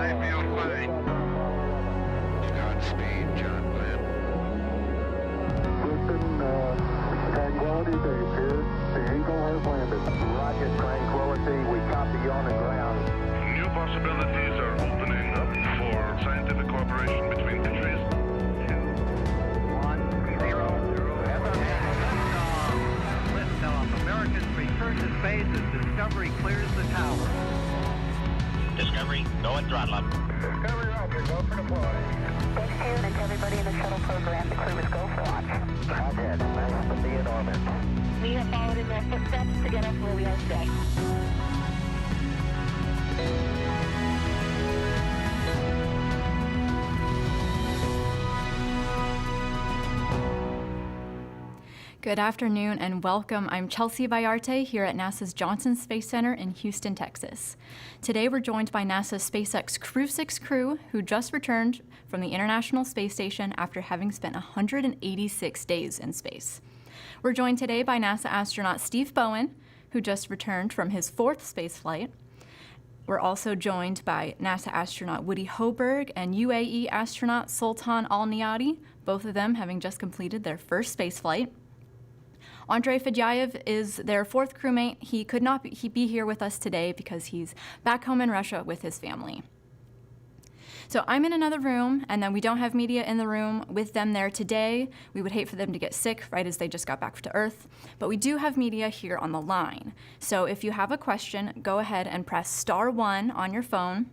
I feel fine. Godspeed, John Glenn. Houston, Tranquility Base here. The Eagle has landed. Roger, Tranquility. We copy you on the ground. New possibilities are opening up for scientific cooperation between countries. 2, 1, 0, 0. Liftoff. Americans return to space as Discovery clears the tower. Discovery, go and throttle up. Discovery, Roger. Go for deploy. Thanks to you and to everybody in the shuttle program. The crew is go for launch. Roger. Nice to be in orbit. We have followed in their footsteps to get us where we are today. Good afternoon and welcome. I'm Chelsea Vallarta here at NASA's Johnson Space Center in Houston, Texas. Today we're joined by NASA's SpaceX Crew-6 crew who just returned from the International Space Station after having spent 186 days in space. We're joined today by NASA astronaut Steve Bowen, who just returned from his 4th space flight. We're also joined by NASA astronaut Woody Hoburg and UAE astronaut Sultan Alneyadi, both of them having just completed their 1st space flight. Andrey Fedyaev is their 4th crewmate. He could not be here with us today because he's back home in Russia with his family. So I'm in another room, and then we don't have media in the room with them there today. We would hate for them to get sick right as they just got back to Earth. But we do have media here on the line. So if you have a question, go ahead and press *1 on your phone,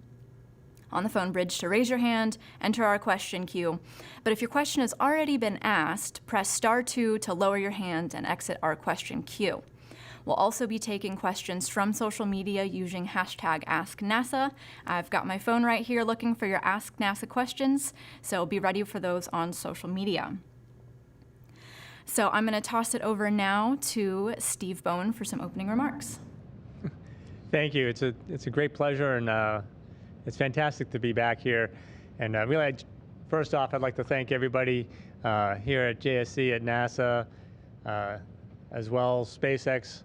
on the phone bridge, to raise your hand, enter our question queue. But if your question has already been asked, press *2 to lower your hand and exit our question queue. We'll also be taking questions from social media using hashtag #AskNASA. I've got my phone right here looking for your Ask NASA questions, so be ready for those on social media. So I'm going to toss it over now to Steve Bowen for some opening remarks. Thank you. It's a great pleasure, and it's fantastic to be back here. And really, first off, I'd like to thank everybody here at JSC at NASA, as well as SpaceX,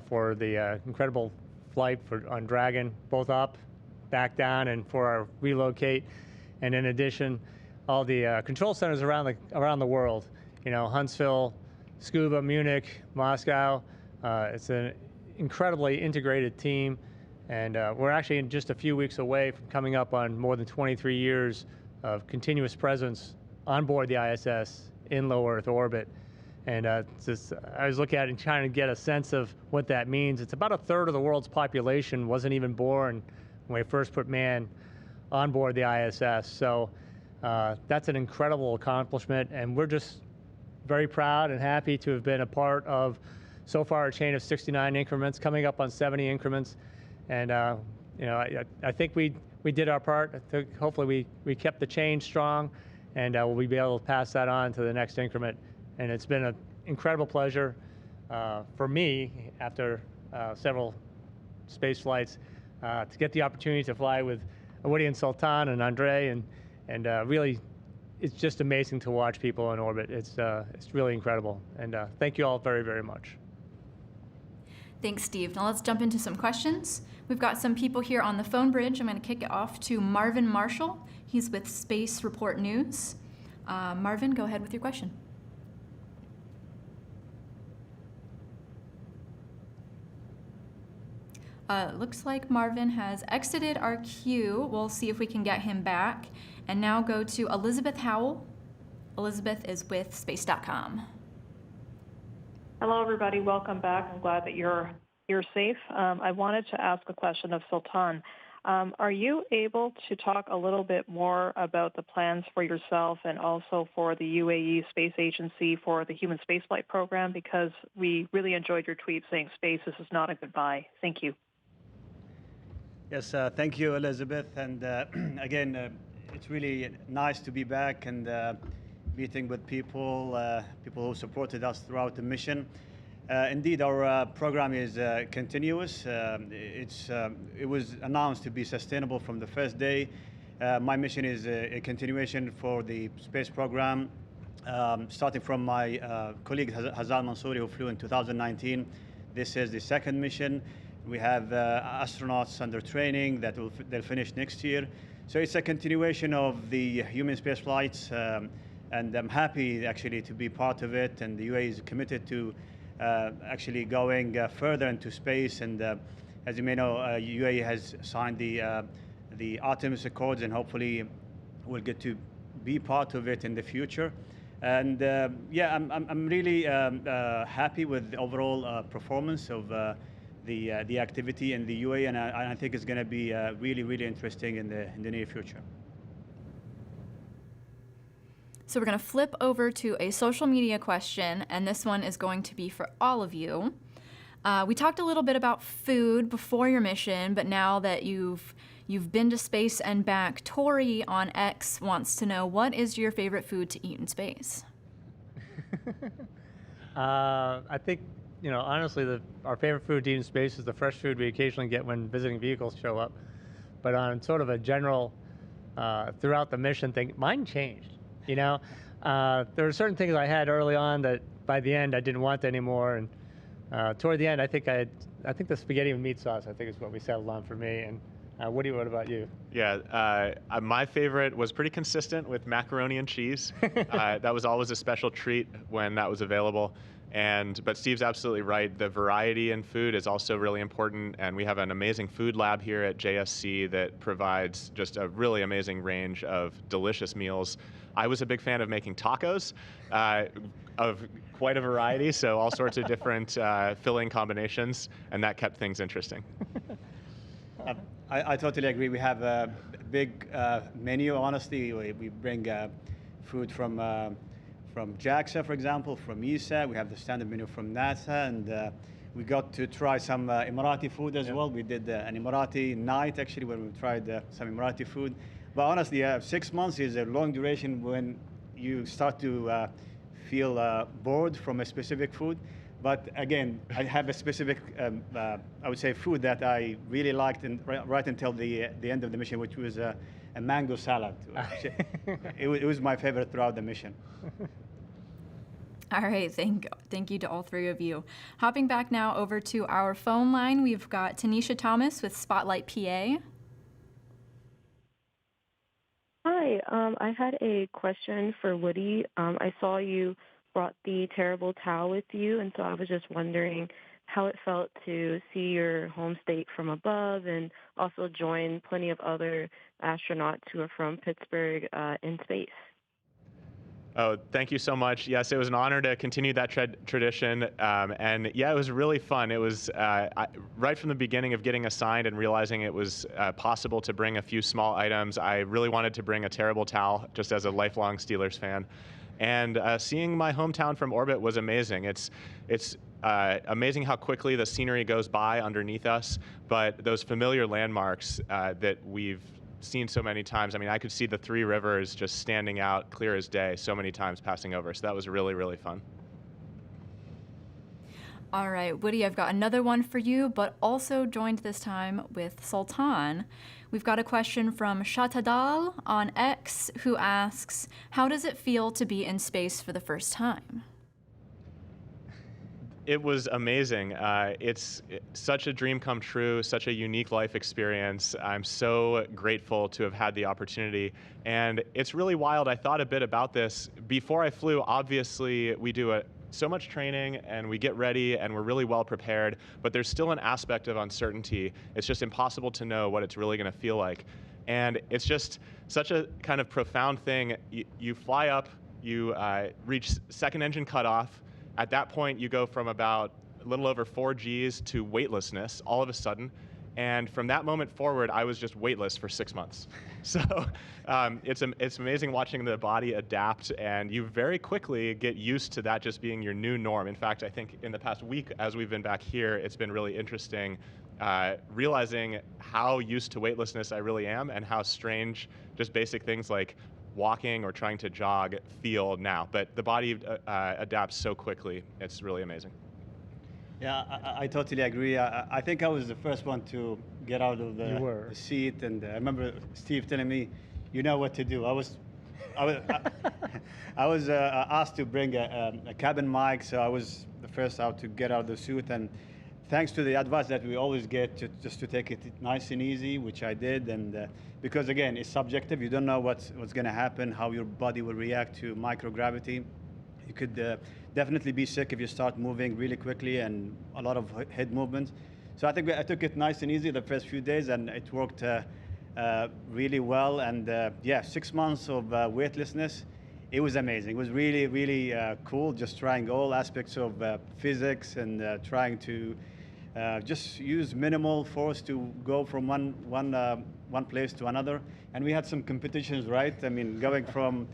for the incredible flight on Dragon, both up, back down, and for our relocate. And in addition, all the control centers around the world. You know, Huntsville, Scuba, Munich, Moscow. It's an incredibly integrated team. And we're actually in just a few weeks away from coming up on more than 23 years of continuous presence on board the ISS in low Earth orbit. And I was looking at it and trying to get a sense of what that means. It's about 1/3 of the world's population wasn't even born when we first put man on board the ISS. So that's an incredible accomplishment, and we're just very proud and happy to have been a part of, so far, a chain of 69 increments, coming up on 70 increments. And you know, I think we did our part. I think hopefully we kept the chain strong, and we'll be able to pass that on to the next increment. And it's been an incredible pleasure for me, after several space flights, to get the opportunity to fly with Woody and Sultan and Andrey, and really, it's just amazing to watch people in orbit. It's really incredible. And thank you all very, very much. Thanks, Steve. Now let's jump into some questions. We've got some people here on the phone bridge. I'm going to kick it off to Marvin Marshall. He's with Space Report News. Marvin, go ahead with your question. Looks like Marvin has exited our queue. We'll see if we can get him back. And now go to Elizabeth Howell. Elizabeth is with space.com. Hello, everybody. Welcome back. I'm glad that you're safe. I wanted to ask a question of Sultan. Are you able to talk a little bit more about the plans for yourself and also for the UAE Space Agency for the human spaceflight program? Because we really enjoyed your tweet saying space, this is not a goodbye. Thank you. Yes, thank you, Elizabeth. And again, it's really nice to be back and meeting with people who supported us throughout the mission. Indeed, our program is continuous. It was announced to be sustainable from the first day. My mission is a continuation for the space program, starting from my colleague Hazal Mansouri, who flew in 2019. This is the second mission. We have astronauts under training that they'll finish next year. So it's a continuation of the human space flights, and I'm happy actually to be part of it. And the UAE is committed to actually going further into space. And as you may know, UAE has signed the Artemis Accords, and hopefully we'll get to be part of it in the future. And yeah, I'm really happy with the overall performance of the activity in the UAE, and I think it's going to be really, really interesting in the near future. So we're going to flip over to a social media question, and this one is going to be for all of you. We talked a little bit about food before your mission, but now that you've been to space and back, Tori on X wants to know, what is your favorite food to eat in space? I think, honestly, our favorite food to eat in space is the fresh food we occasionally get when visiting vehicles show up. But on sort of a general, throughout the mission thing, mine changed. There were certain things I had early on that by the end I didn't want anymore, and toward the end I think the spaghetti with meat sauce, I think, is what we settled on for me. And Woody, what about you? Yeah, my favorite was pretty consistent with macaroni and cheese. That was always a special treat when that was available. But Steve's absolutely right. The variety in food is also really important, and we have an amazing food lab here at JSC that provides just a really amazing range of delicious meals. I was a big fan of making tacos, of quite a variety, so all sorts of different filling combinations, and that kept things interesting. I totally agree. We have a big menu, honestly. We bring food from JAXA, for example, from ESA. We have the standard menu from NASA, and we got to try some Emirati food as well. We did an Emirati night, actually, where we tried some Emirati food. But honestly, 6 months is a long duration when you start to feel bored from a specific food. But again, I have a specific, I would say, food that I really liked right until the end of the mission, which was a mango salad. It was my favorite throughout the mission. All right, thank you to all three of you. Hopping back now over to our phone line, we've got Tanisha Thomas with Spotlight PA. Hi, I had a question for Woody. I saw you brought the terrible towel with you, and so I was just wondering how it felt to see your home state from above and also join plenty of other astronauts who are from Pittsburgh in space. Oh, thank you so much. Yes, it was an honor to continue that tradition. And yeah, it was really fun. It was right from the beginning of getting assigned and realizing it was possible to bring a few small items. I really wanted to bring a terrible towel, just as a lifelong Steelers fan. And seeing my hometown from orbit was amazing. It's amazing how quickly the scenery goes by underneath us, but those familiar landmarks that we've seen so many times. I mean, I could see the Three Rivers just standing out clear as day so many times passing over. So that was really, really fun. All right, Woody, I've got another one for you, but also joined this time with Sultan. We've got a question from Shatadal on X, who asks, how does it feel to be in space for the first time? It was amazing. It's such a dream come true, such a unique life experience. I'm so grateful to have had the opportunity. And it's really wild. I thought a bit about this. Before I flew, obviously, we do so much training and we get ready and we're really well prepared, but there's still an aspect of uncertainty. It's just impossible to know what it's really going to feel like. And it's just such a kind of profound thing. You fly up, you reach second engine cutoff. At that point, you go from about a little over 4 Gs to weightlessness all of a sudden. And from that moment forward, I was just weightless for 6 months. So it's amazing watching the body adapt, and you very quickly get used to that just being your new norm. In fact, I think in the past week, as we've been back here, it's been really interesting realizing how used to weightlessness I really am and how strange just basic things like walking or trying to jog feel now. But the body adapts so quickly. It's really amazing. Yeah, I totally agree. I think I was the first one to get out of the seat, and I remember Steve telling me, "You know what to do." I was asked to bring a cabin mic, so I was the first out to get out of the suit. And thanks to the advice that we always get, just to take it nice and easy, which I did, and because again, it's subjective. You don't know what's going to happen, how your body will react to microgravity. You could definitely be sick if you start moving really quickly and a lot of head movements. So I think I took it nice and easy the first few days, and it worked really well. And yeah, 6 months of weightlessness. It was amazing. It was really, really cool, just trying all aspects of physics and trying to just use minimal force to go from one place to another. And we had some competitions, right? I mean, going from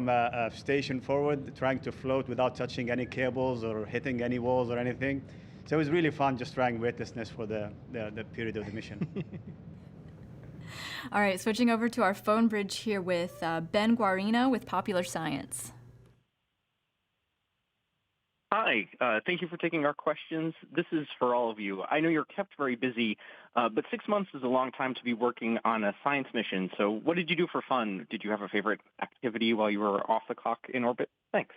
a station forward, trying to float without touching any cables or hitting any walls or anything. So it was really fun just trying weightlessness for the period of the mission. All right, switching over to our phone bridge here with Ben Guarino with Popular Science. Hi, thank you for taking our questions. This is for all of you. I know you're kept very busy, but 6 months is a long time to be working on a science mission. So what did you do for fun? Did you have a favorite activity while you were off the clock in orbit? Thanks.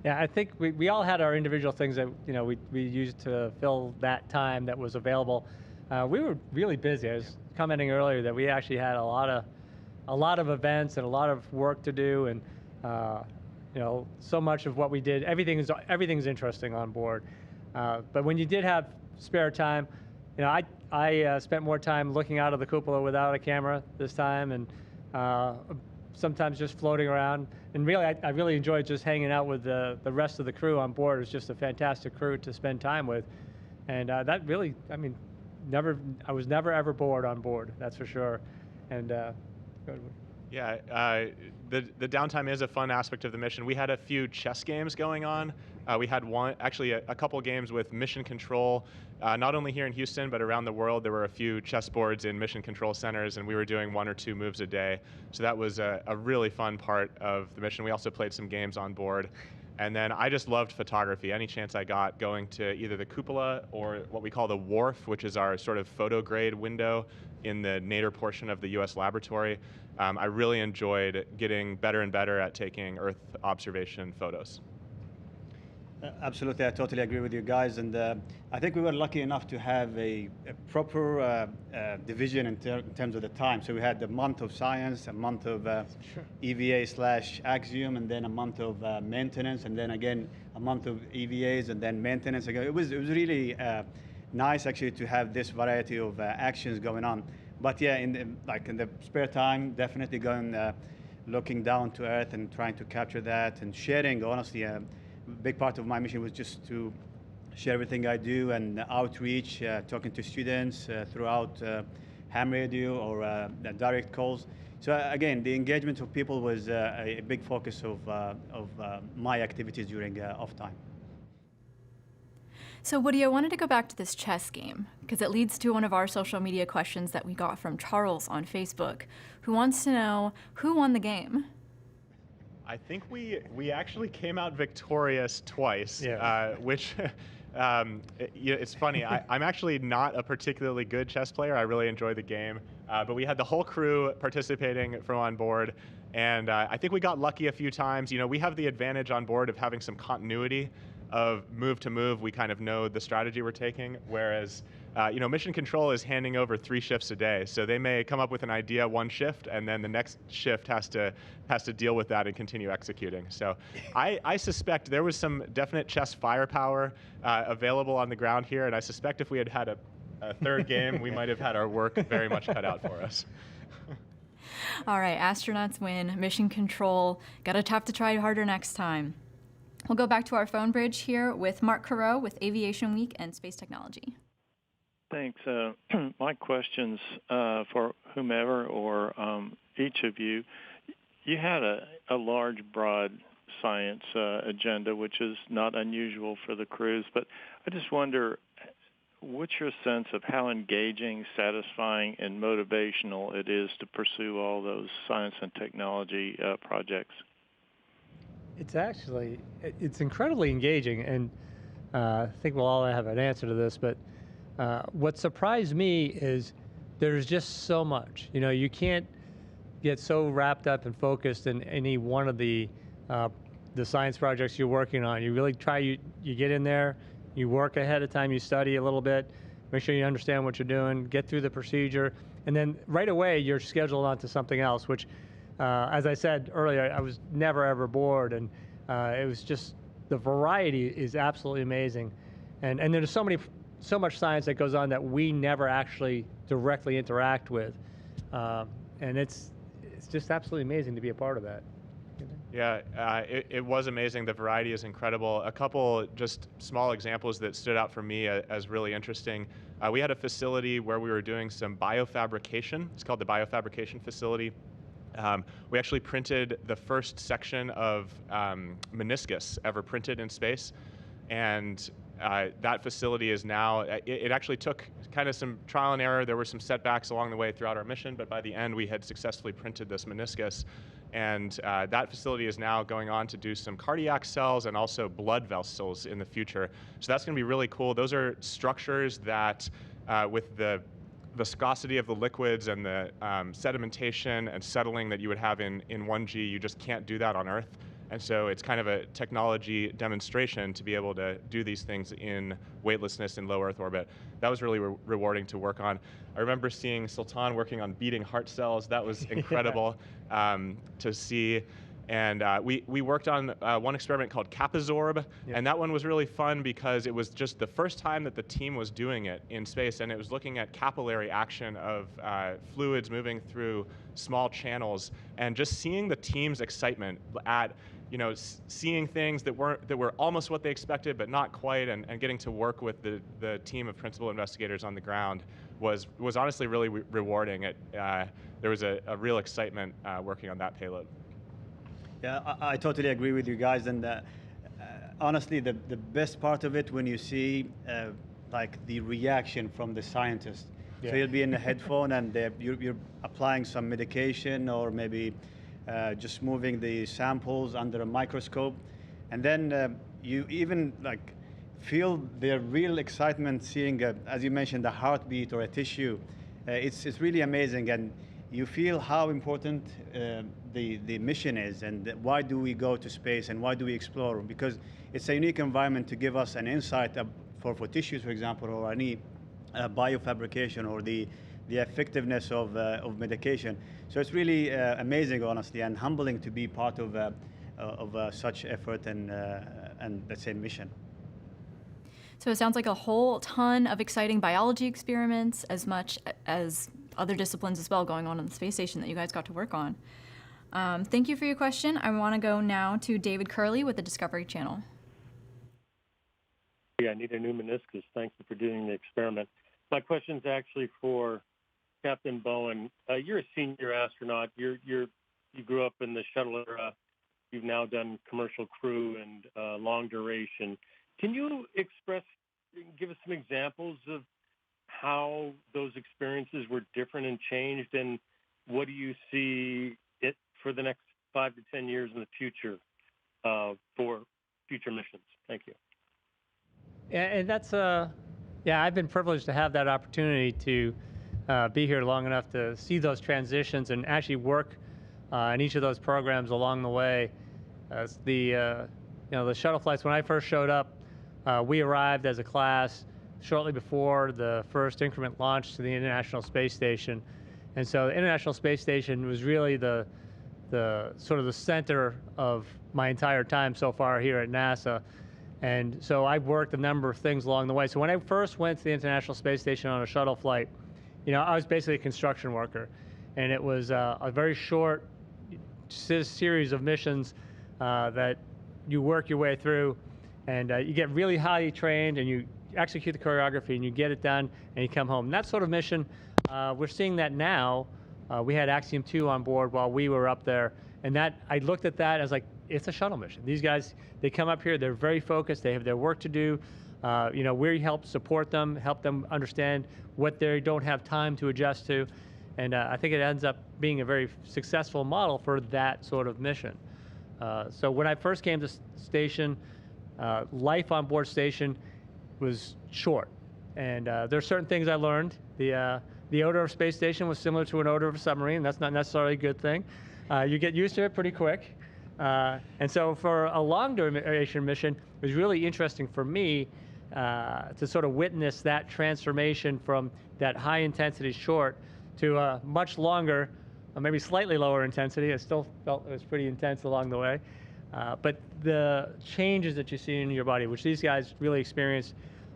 Yeah, I think we all had our individual things that we used to fill that time that was available. We were really busy. I was commenting earlier that we actually had a lot of events and a lot of work to do, and so much of what we did, everything's interesting on board. But when you did have spare time, I spent more time looking out of the cupola without a camera this time, and sometimes just floating around. And really, I really enjoyed just hanging out with the rest of the crew on board. It was just a fantastic crew to spend time with, and that really, I was never ever bored on board, that's for sure. And yeah, the downtime is a fun aspect of the mission. We had a few chess games going on. We had a couple games with mission control, not only here in Houston, but around the world. There were a few chess boards in mission control centers, and we were doing 1 or 2 moves a day. So that was a really fun part of the mission. We also played some games on board. And then I just loved photography. Any chance I got going to either the cupola or what we call the wharf, which is our sort of photo grade window in the nadir portion of the U.S. laboratory. I really enjoyed getting better and better at taking Earth observation photos. Absolutely, I totally agree with you guys, and I think we were lucky enough to have a proper division in terms of the time. So we had a month of science, a month of EVA/Axiom, and then a month of maintenance, and then again a month of EVAs, and then maintenance again. It was really nice actually to have this variety of actions going on. But yeah, in the spare time, definitely going looking down to Earth and trying to capture that and sharing. Honestly, a big part of my mission was just to share everything I do and outreach, talking to students throughout ham radio or direct calls. So again, the engagement of people was a big focus of my activities during off time. So Woody, I wanted to go back to this chess game because it leads to one of our social media questions that we got from Charles on Facebook, who wants to know who won the game. I think we actually came out victorious twice, which it's funny. I'm actually not a particularly good chess player. I really enjoy the game, but we had the whole crew participating from on board, and I think we got lucky a few times. We have the advantage on board of having some continuity of move to move. We kind of know the strategy we're taking, whereas mission control is handing over 3 shifts a day. So they may come up with an idea one shift, and then the next shift has to deal with that and continue executing. So I suspect there was some definite chess firepower available on the ground here, and I suspect if we had had a third game, we might have had our work very much cut out for us. All right, astronauts win. Mission control. Gotta have to try harder next time. We'll go back to our phone bridge here with Mark Carreau with Aviation Week and Space Technology. Thanks. My question's for whomever or each of you. You had a large, broad science agenda, which is not unusual for the crews, but I just wonder, what's your sense of how engaging, satisfying, and motivational it is to pursue all those science and technology projects? It's incredibly engaging, and I think we'll all have an answer to this, but what surprised me is there's just so much. You can't get so wrapped up and focused in any one of the the science projects you're working on. You really try, you get in there, you work ahead of time, you study a little bit, make sure you understand what you're doing, get through the procedure, and then right away you're scheduled onto something else, which, as I said earlier, I was never ever bored, and it was just, the variety is absolutely amazing. And there's so much science that goes on that we never actually directly interact with. And it's just absolutely amazing to be a part of that. Yeah, it was amazing. The variety is incredible. A couple just small examples that stood out for me as really interesting. We had a facility where we were doing some biofabrication. It's called the biofabrication facility. We actually printed the first section of meniscus ever printed in space. And that facility is now, it actually took kind of some trial and error. There were some setbacks along the way throughout our mission, but by the end we had successfully printed this meniscus. And that facility is now going on to do some cardiac cells and also blood vessels in the future. So that's going to be really cool. Those are structures that, with the viscosity of the liquids and the sedimentation and settling that you would have in 1G, you just can't do that on Earth. And so it's kind of a technology demonstration to be able to do these things in weightlessness in low Earth orbit. That was really rewarding to work on. I remember seeing Sultan working on beating heart cells. That was incredible to see. And we worked on one experiment called Capizorb, and that one was really fun because it was just the first time that the team was doing it in space, and it was looking at capillary action of fluids moving through small channels, and just seeing the team's excitement at, you know, seeing things that were almost what they expected but not quite, and getting to work with the team of principal investigators on the ground was honestly really rewarding. There was a real excitement working on that payload. Yeah, I totally agree with you guys, and honestly, the best part of it when you see like the reaction from the scientist. Yeah. So you'll be in a headphone and you're applying some medication or maybe just moving the samples under a microscope, and then you even like feel their real excitement seeing, as you mentioned, a heartbeat or a tissue. It's really amazing, and you feel how important the mission is, and why do we go to space and why do we explore? Because it's a unique environment to give us an insight for tissues, for example, or any biofabrication or the effectiveness of medication. So it's really amazing, honestly, and humbling to be part of such effort and let's say mission. So it sounds like a whole ton of exciting biology experiments, as much as other disciplines as well going on the space station that you guys got to work on. Thank you for your question. I want to go now to David Curley with the Discovery Channel. Yeah, I need a new meniscus. Thank you for doing the experiment. My question is actually for Captain Bowen. You're a senior astronaut. You grew up in the shuttle era. You've now done commercial crew and long duration. Can you give us some examples of how those experiences were different and changed, and what do you see it for the next 5 to 10 years in the future for future missions? Thank you. And that's yeah, I've been privileged to have that opportunity to be here long enough to see those transitions and actually work in each of those programs along the way. As the shuttle flights, when I first showed up, we arrived as a class shortly before the first increment launch to the International Space Station. And so the International Space Station was really the sort of the center of my entire time so far here at NASA. And so I've worked a number of things along the way. So when I first went to the International Space Station on a shuttle flight, I was basically a construction worker. And it was a very short series of missions that you work your way through, and you get really highly trained, and you execute the choreography, and you get it done, and you come home. And that sort of mission, we're seeing that now. We had Axiom 2 on board while we were up there, and that I looked at that as like, it's a shuttle mission. These guys, they come up here, they're very focused, they have their work to do. We help support them, help them understand what they don't have time to adjust to, and I think it ends up being a very successful model for that sort of mission. So when I first came to station, life on board station was short, and there are certain things I learned. The odor of space station was similar to an odor of a submarine. That's not necessarily a good thing. You get used to it pretty quick, And so for a long duration mission, it was really interesting for me to sort of witness that transformation from that high intensity short to a much longer, maybe slightly lower intensity. I still felt it was pretty intense along the way. But the changes that you see in your body, which these guys really experienced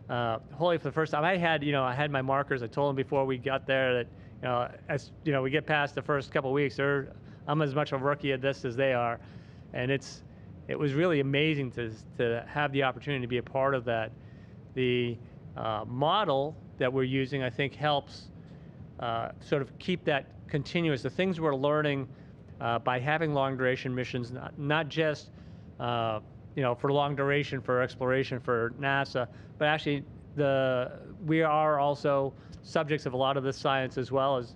wholly for the first time. I had my markers. I told them before we got there that, as we get past the first couple of weeks, I'm as much a rookie at this as they are. And it was really amazing to have the opportunity to be a part of that. The model that we're using, I think, helps sort of keep that continuous. The things we're learning by having long duration missions, not just for long duration for exploration for NASA, but actually we are also subjects of a lot of this science as well. As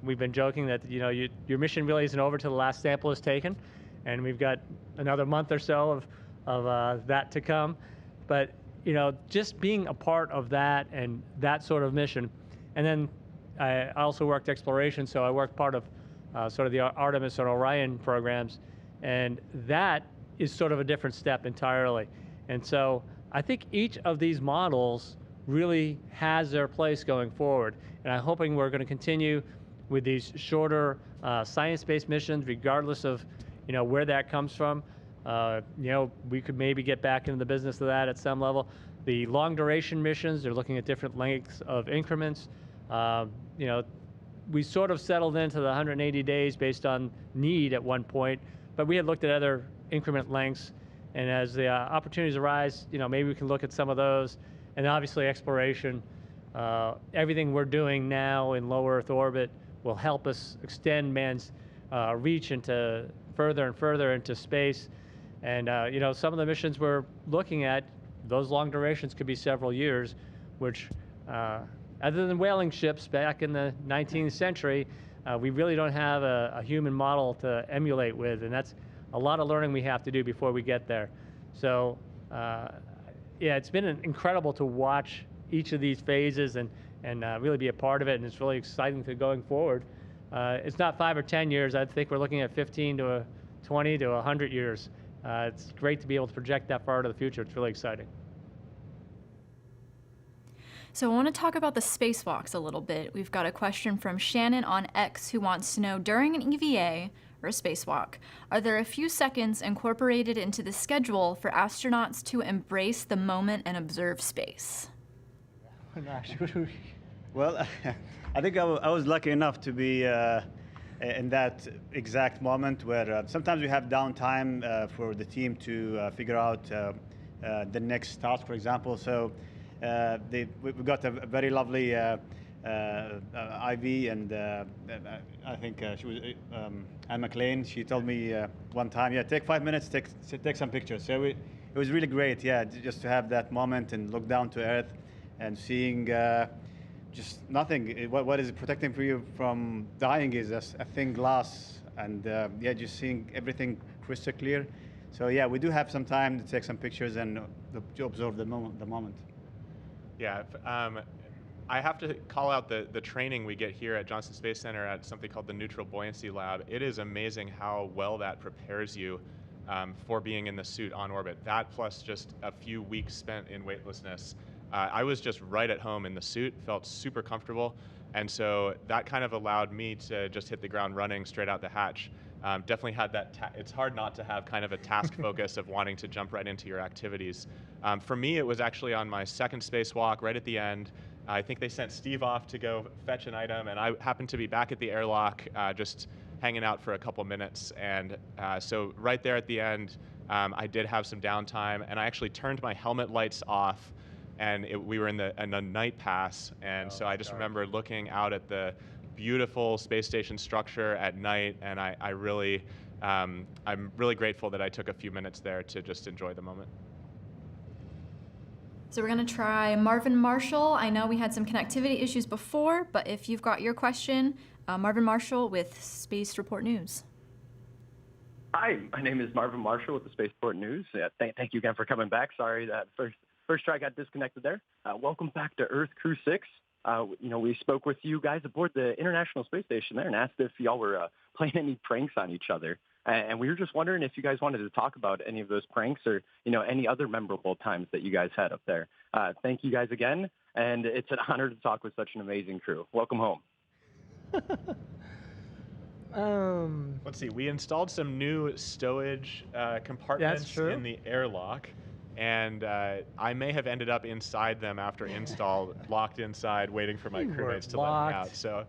we've been joking that your mission really isn't over till the last sample is taken, and we've got another month or so of that to come. But just being a part of that and that sort of mission, and then I also worked exploration, so I worked part of sort of the Artemis and Orion programs, and that is sort of a different step entirely. And so I think each of these models really has their place going forward, and I'm hoping we're going to continue with these shorter science-based missions, regardless of where that comes from. We could maybe get back into the business of that at some level. The long duration missions, they're looking at different lengths of increments. We sort of settled into the 180 days based on need at one point, but we had looked at other increment lengths, and as the opportunities arise, maybe we can look at some of those. And obviously exploration, everything we're doing now in low Earth orbit will help us extend man's reach into further and further into space. And some of the missions we're looking at, those long durations could be several years, which other than whaling ships back in the 19th century, we really don't have a human model to emulate with, and that's a lot of learning we have to do before we get there. So it's been incredible to watch each of these phases and really be a part of it, and it's really exciting to going forward. It's not 5 or 10 years. I think we're looking at 15 to 20 to 100 years. It's great to be able to project that far into the future. It's really exciting. So I want to talk about the spacewalks a little bit. We've got a question from Shannon on X who wants to know, during an EVA or a spacewalk, are there a few seconds incorporated into the schedule for astronauts to embrace the moment and observe space? Well, I think I was lucky enough to be in that exact moment where sometimes we have downtime for the team to figure out the next task, for example. So we got a very lovely IV, and I think she was Anne McLean. She told me one time, take 5 minutes, take some pictures. So it was really great, just to have that moment and look down to Earth and seeing just nothing. What is protecting for you from dying is a thin glass, and just seeing everything crystal clear. So we do have some time to take some pictures and to observe the moment. Yeah, I have to call out the training we get here at Johnson Space Center at something called the Neutral Buoyancy Lab. It is amazing how well that prepares you for being in the suit on orbit. That plus just a few weeks spent in weightlessness. I was just right at home in the suit, felt super comfortable, and so that kind of allowed me to just hit the ground running straight out the hatch. Definitely had that, it's hard not to have kind of a task focus of wanting to jump right into your activities. For me, it was actually on my second spacewalk, right at the end. I think they sent Steve off to go fetch an item, and I happened to be back at the airlock just hanging out for a couple minutes. And so right there at the end, I did have some downtime, and I actually turned my helmet lights off, and we were in a night pass. And so I just remember looking out at the beautiful space station structure at night, and I'm really grateful that I took a few minutes there to just enjoy the moment. So we're going to try Marvin Marshall. I know we had some connectivity issues before, but if you've got your question, Marvin Marshall with Space Report News. Hi, my name is Marvin Marshall with the Spaceport News. Thank you again for coming back. Sorry that first try got disconnected there. Welcome back to Earth Crew-6. we spoke with you guys aboard the International Space Station there and asked if y'all were playing any pranks on each other. And we were just wondering if you guys wanted to talk about any of those pranks or, any other memorable times that you guys had up there. Thank you guys again. And it's an honor to talk with such an amazing crew. Welcome home. Let's see. We installed some new stowage compartments in the airlock, and I may have ended up inside them after install, locked inside, waiting for my crewmates to let me out. So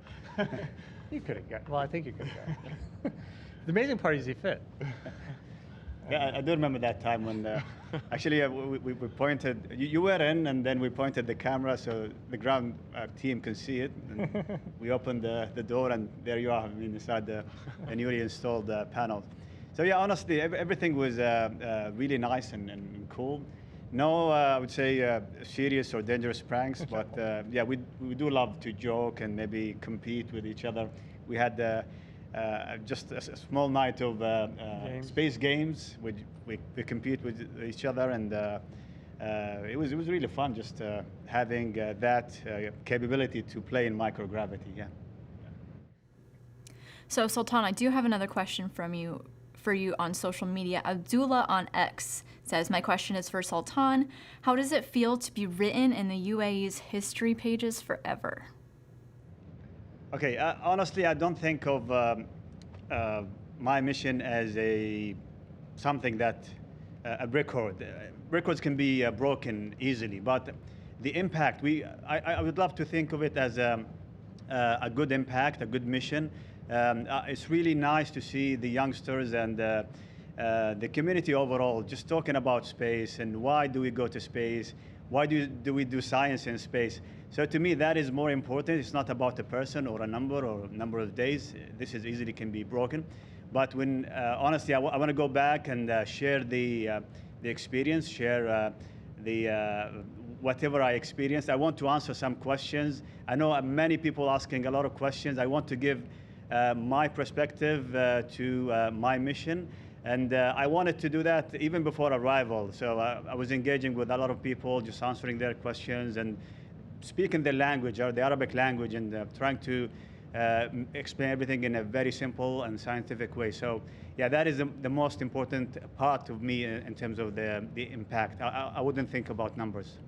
you could have got. Well, I think you could have got. The amazing part is he fit. Yeah, I do remember that time when actually we pointed. You were in, and then we pointed the camera so the ground team can see it. And we opened the door, and there you are, inside the newly installed panel. So yeah, honestly, everything was really nice and cool. No, I would say serious or dangerous pranks, but yeah, we do love to joke and maybe compete with each other. We had. Just a small night of space games. We compete with each other, and it was really fun just having that capability to play in microgravity. Yeah. So Sultan, I do have another question for you on social media. Abdullah on X says, my question is for Sultan. How does it feel to be written in the UAE's history pages forever? Okay, honestly, I don't think of my mission as something that a record. Records can be broken easily, but the impact, I would love to think of it as a good impact, a good mission. It's really nice to see the youngsters and the community overall just talking about space and why do we go to space, why do we do science in space. So to me, that is more important. It's not about a person or a number of days. This is easily can be broken. But when honestly, I want to go back and share the experience, share whatever I experienced. I want to answer some questions. I know many people asking a lot of questions. I want to give my perspective to my mission. And I wanted to do that even before arrival. So I was engaging with a lot of people, just answering their questions and speaking their language, or the Arabic language, and trying to explain everything in a very simple and scientific way. So yeah, that is the most important part of me in terms of the impact. I wouldn't think about numbers.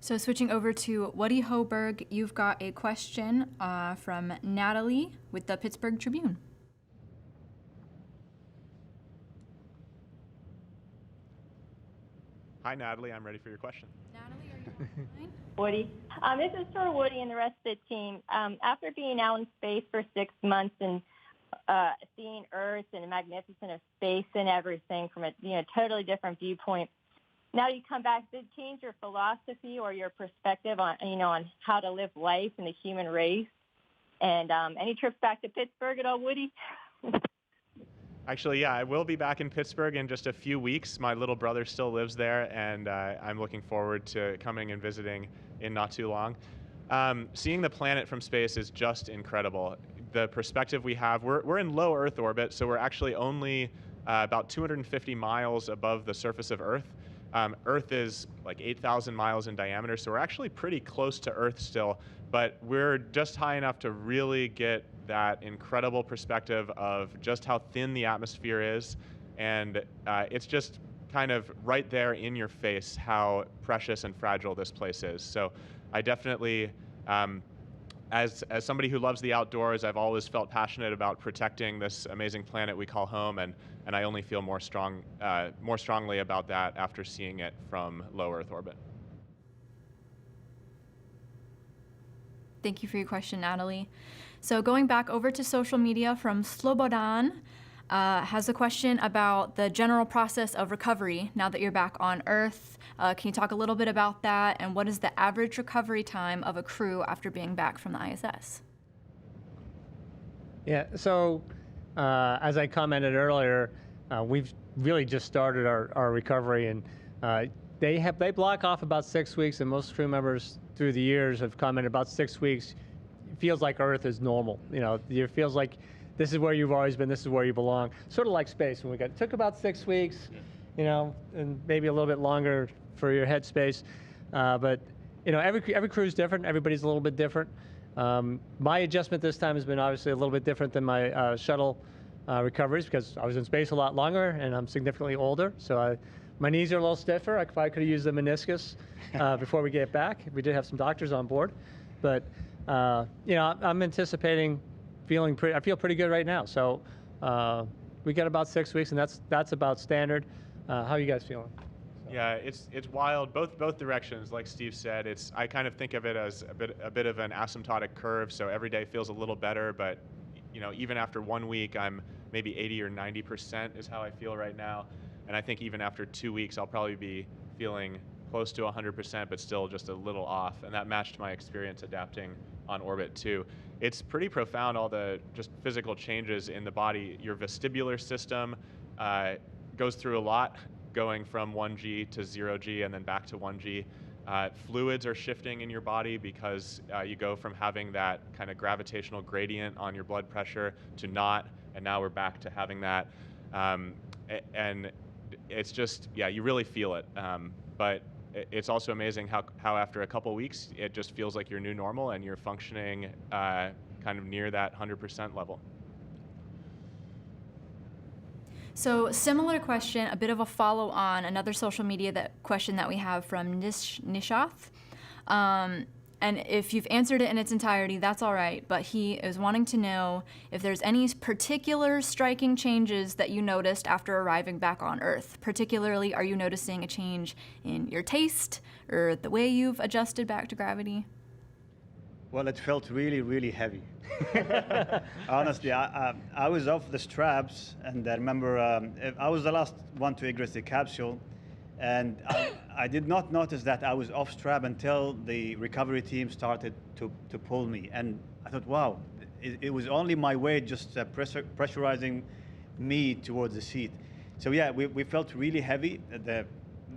So switching over to Woody Hoburg, you've got a question from Natalie with the Pittsburgh Tribune. Hi, Natalie. I'm ready for your question. Natalie, are you on the line? Woody. This is for Woody and the rest of the team. After being out in space for 6 months and seeing Earth and the magnificence of space and everything from a totally different viewpoint, now you come back, did it change your philosophy or your perspective on on how to live life in the human race? And any trips back to Pittsburgh at all, Woody? Actually, yeah, I will be back in Pittsburgh in just a few weeks. My little brother still lives there, and I'm looking forward to coming and visiting in not too long. Seeing the planet from space is just incredible. The perspective we have, we're in low Earth orbit, so we're actually only about 250 miles above the surface of Earth. Earth is like 8,000 miles in diameter, so we're actually pretty close to Earth still, but we're just high enough to really get that incredible perspective of just how thin the atmosphere is, and it's just kind of right there in your face how precious and fragile this place is. So I definitely, as somebody who loves the outdoors, I've always felt passionate about protecting this amazing planet we call home, and I only feel more strongly about that after seeing it from low Earth orbit. Thank you for your question, Natalie. So going back over to social media, from Slobodan has a question about the general process of recovery now that you're back on Earth. Can you talk a little bit about that, and what is the average recovery time of a crew after being back from the ISS? Yeah, so as I commented earlier, we've really just started our recovery, and they block off about 6 weeks, and most crew members through the years have commented about 6 weeks. It feels like Earth is normal. It feels like this is where you've always been, this is where you belong. Sort of like space. When it took about 6 weeks, and maybe a little bit longer for your headspace. But every crew is different. Everybody's a little bit different. My adjustment this time has been obviously a little bit different than my shuttle recoveries because I was in space a lot longer and I'm significantly older. So my knees are a little stiffer. I probably could have used the meniscus before we get back. We did have some doctors on board, but I'm anticipating I feel pretty good right now. So we got about 6 weeks, and that's about standard. How are you guys feeling? Yeah, it's wild, both directions. Like Steve said, I kind of think of it as a bit of an asymptotic curve. So every day feels a little better, but even after 1 week, I'm maybe 80 or 90% is how I feel right now. And I think even after 2 weeks, I'll probably be feeling close to 100%, but still just a little off. And that matched my experience adapting on orbit too. It's pretty profound, all the just physical changes in the body. Your vestibular system goes through a lot, going from 1G to 0G and then back to 1G. Fluids are shifting in your body because you go from having that kind of gravitational gradient on your blood pressure to not, and now we're back to having that. And it's just, you really feel it. But it's also amazing how after a couple weeks, it just feels like your new normal and you're functioning kind of near that 100% level. So similar question, a bit of a follow on another social media question that we have from Nishath. And if you've answered it in its entirety, that's all right. But he is wanting to know if there's any particular striking changes that you noticed after arriving back on Earth. Particularly, are you noticing a change in your taste or the way you've adjusted back to gravity? Well, it felt really, really heavy. Honestly, I was off the straps, and I remember I was the last one to egress the capsule, and I did not notice that I was off strap until the recovery team started to pull me. And I thought, wow, it was only my weight just pressurizing me towards the seat. So yeah, we felt really heavy.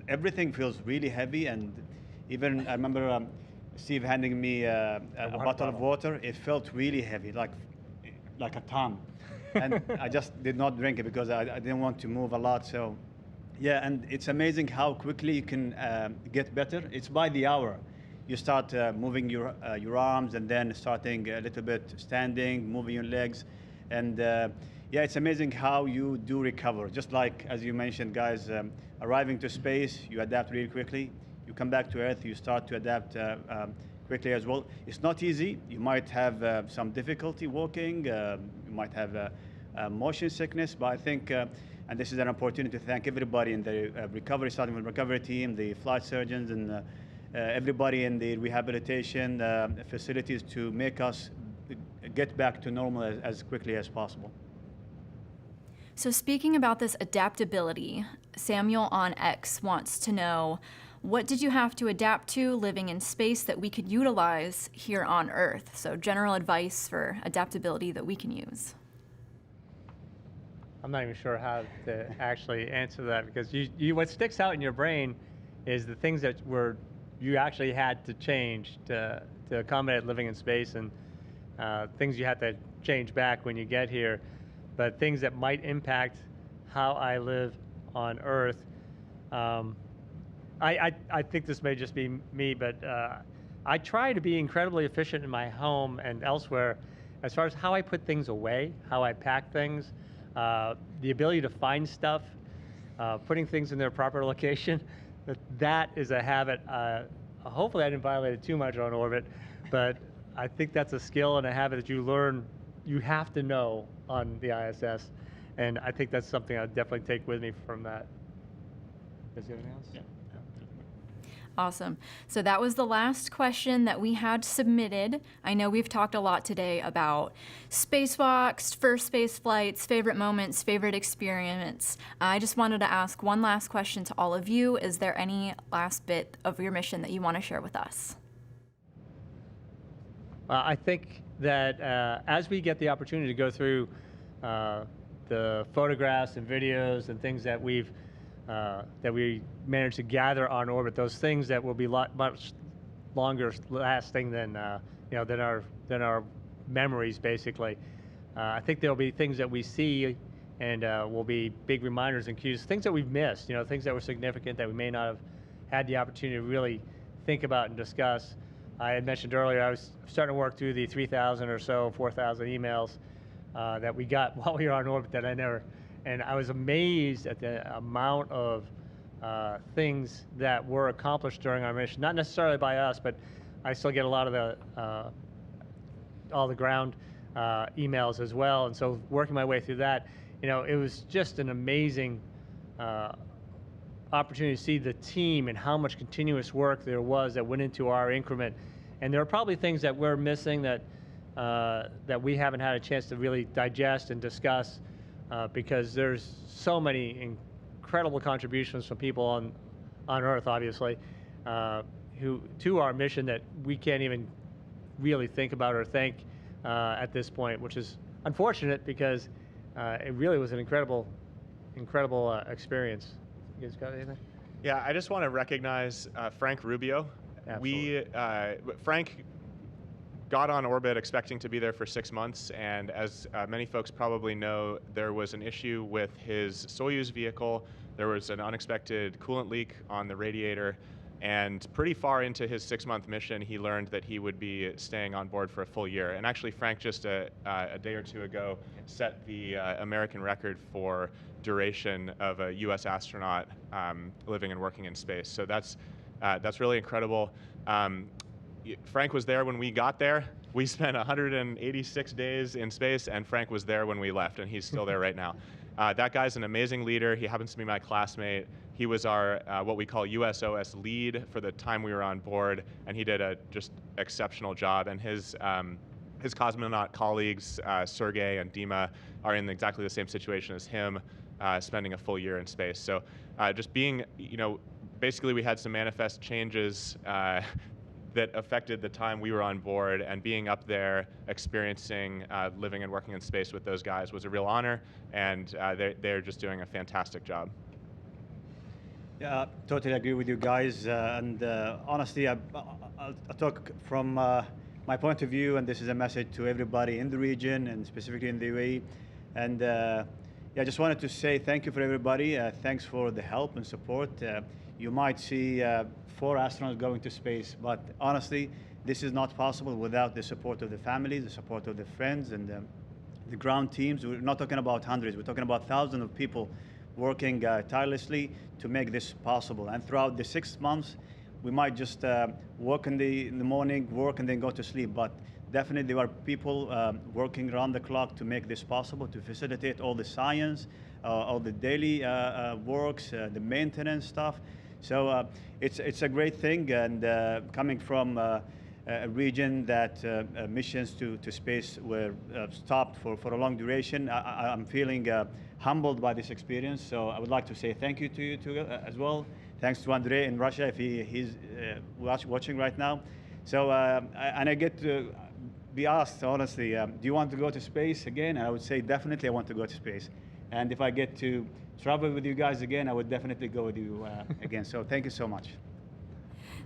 Everything feels really heavy, and even I remember Steve handing me a bottle of water. It felt really heavy, like a ton. And I just did not drink it because I didn't want to move a lot. So yeah, and it's amazing how quickly you can get better. It's by the hour. You start moving your arms and then starting a little bit standing, moving your legs. And yeah, it's amazing how you do recover. Just like, as you mentioned, guys, arriving to space, you adapt really quickly. You come back to Earth, you start to adapt quickly as well. It's not easy. You might have some difficulty walking. You might have motion sickness, but I think, and this is an opportunity to thank everybody in the recovery, starting with the recovery team, the flight surgeons, and everybody in the rehabilitation facilities to make us get back to normal as quickly as possible. So speaking about this adaptability, Samuel on X wants to know, what did you have to adapt to living in space that we could utilize here on Earth? So general advice for adaptability that we can use. I'm not even sure how to actually answer that, because what sticks out in your brain is the things that you actually had to change to accommodate living in space, and things you had to change back when you get here. But things that might impact how I live on Earth, I think this may just be me, but I try to be incredibly efficient in my home and elsewhere as far as how I put things away, how I pack things, the ability to find stuff, putting things in their proper location. That is a habit. Hopefully I didn't violate it too much on orbit, but I think that's a skill and a habit that you learn, you have to know on the ISS. And I think that's something I'd definitely take with me from that. Is there anything else? Yeah. Awesome. So that was the last question that we had submitted. I know we've talked a lot today about spacewalks, first space flights, favorite moments, favorite experiments. I just wanted to ask one last question to all of you. Is there any last bit of your mission that you want to share with us? I think that as we get the opportunity to go through the photographs and videos and things that we managed to gather on orbit, those things that will be much longer lasting than our memories, basically. I think there'll be things that we see and will be big reminders and cues, things that we've missed, things that were significant that we may not have had the opportunity to really think about and discuss. I had mentioned earlier I was starting to work through the 3,000 or so, 4,000 emails that we got while we were on orbit that and I was amazed at the amount of things that were accomplished during our mission, not necessarily by us, but I still get a lot of the all the ground emails as well. And so working my way through that, it was just an amazing opportunity to see the team and how much continuous work there was that went into our increment. And there are probably things that we're missing that that we haven't had a chance to really digest and discuss because there's so many incredible contributions from people on Earth, obviously, who to our mission that we can't even really think about or thank at this point, which is unfortunate because it really was an incredible experience. You guys got anything? Yeah, I just want to recognize Frank Rubio. Absolutely. Frank got on orbit expecting to be there for 6 months, and as many folks probably know, there was an issue with his Soyuz vehicle. There was an unexpected coolant leak on the radiator, and pretty far into his 6-month mission, he learned that he would be staying on board for a full year. And actually, Frank just a day or two ago set the American record for duration of a U.S. astronaut living and working in space. So that's really incredible. Frank was there when we got there. We spent 186 days in space, and Frank was there when we left, and he's still there right now. That guy's an amazing leader. He happens to be my classmate. He was our what we call USOS lead for the time we were on board, and he did a just exceptional job. And his cosmonaut colleagues, Sergey and Dima, are in exactly the same situation as him, spending a full year in space. So just being, basically we had some manifest changes that affected the time we were on board, and being up there, experiencing living and working in space with those guys was a real honor, and they're just doing a fantastic job. Yeah, totally agree with you guys. And honestly, I'll talk from my point of view, and this is a message to everybody in the region and specifically in the UAE. And yeah, I just wanted to say thank you for everybody. Thanks for the help and support. You might see 4 astronauts going to space, but honestly, this is not possible without the support of the families, the support of the friends, and the ground teams. We're not talking about hundreds, we're talking about thousands of people working tirelessly to make this possible. And throughout the 6 months, we might just work in the morning, work and then go to sleep, but definitely there are people working around the clock to make this possible, to facilitate all the science, all the daily works, the maintenance stuff. So it's a great thing, and coming from a region that missions to space were stopped for a long duration, I'm feeling humbled by this experience. So I would like to say thank you to you too, as well. Thanks to Andrey in Russia, if he's watching right now. So and I get to be asked honestly, do you want to go to space again? And I would say definitely I want to go to space. And if I get to travel with you guys again, I would definitely go with you again. So thank you so much.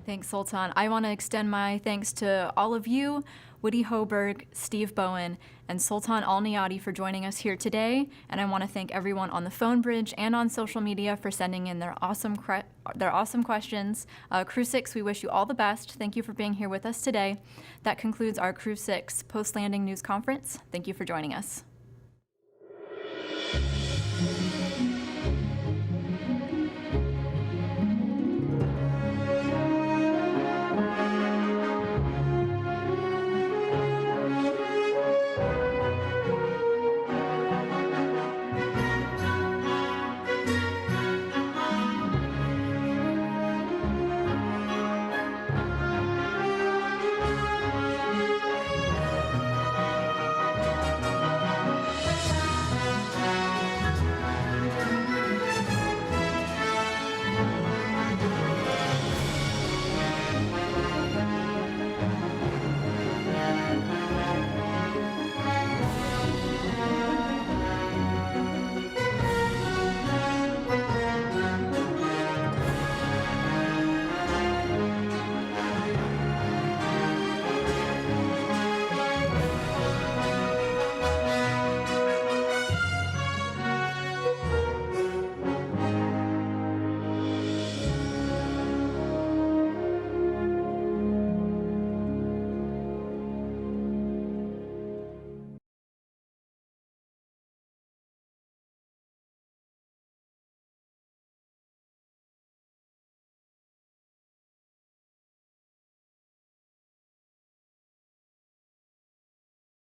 Thanks, Sultan. I want to extend my thanks to all of you, Woody Hoburg, Steve Bowen, and Sultan Alneyadi for joining us here today. And I want to thank everyone on the phone bridge and on social media for sending in their awesome questions. Crew-6, we wish you all the best. Thank you for being here with us today. That concludes our Crew-6 post-landing news conference. Thank you for joining us.